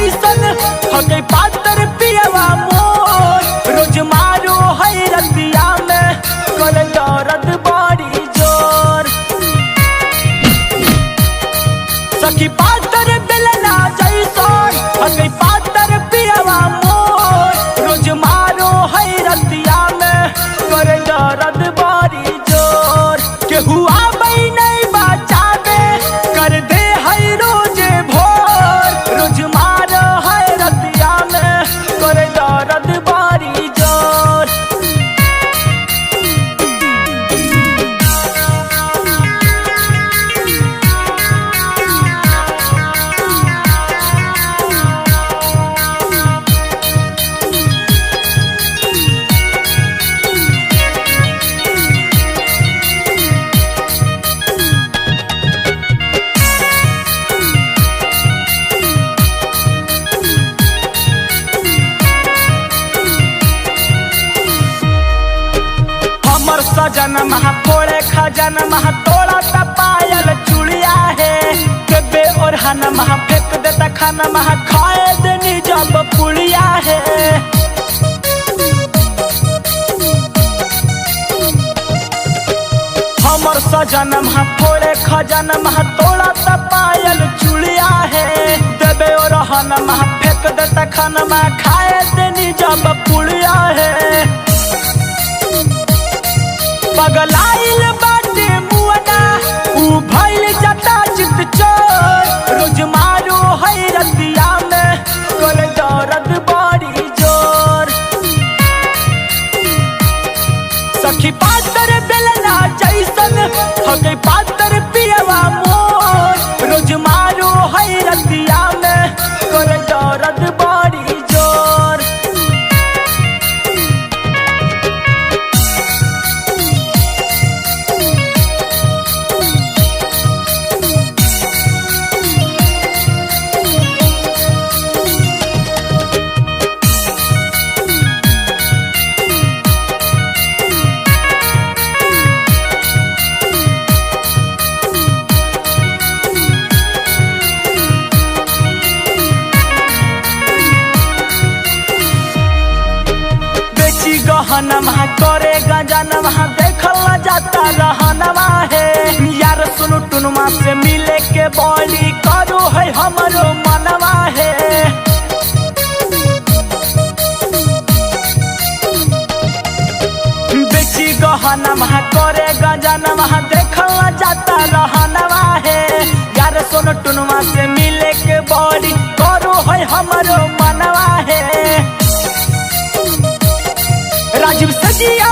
जैसन हो गई पातर पियवा मोर रोज मारो है रतिया में कर दर्द बड़ी जोर सखी पातर बेलना जैसन हो गई पातर पियवा मोर रोज मारो है रतिया में कर दर्द बड़ी जोर केहू आबै नहीं बचावे कर दे है रोज भोर रोज मार है रतिया में कर दर्द बड़ी जोर हमर सजन महा फोड़े खजन महा तोड़ा पायल चुड़िया है केबे और हन महा फेंक देता खाना महा खाए देनी जब पुड़िया है हमर सजन महा फोड़े खजन महा तोड़ा पायल चुड़िया है देबे और हन महा फेंक देता खाना महा खाए देनी जब पुड़िया है पगलाइल बाटे मुअना ऊ भइल जटा चित चोर रोज मारो है रतिया में कर दर्द बड़ी जोर सखी पातर बेलना जैसन हो गई पातर पियवा मोर रोज मारो है रतिया में कर दर्द बड़ी जोर गहनमा करे गजनमा देखल जाता रहनमा है यार सुनु टुनुमा से मिले के बोली करो है हमरो मनवा है बेची गहनमा करे गजनमा देखल जाता रहनमा है यार सुनु टुनुमा से मिले के बोली करो है हमरो मनवा है राजीव सजिया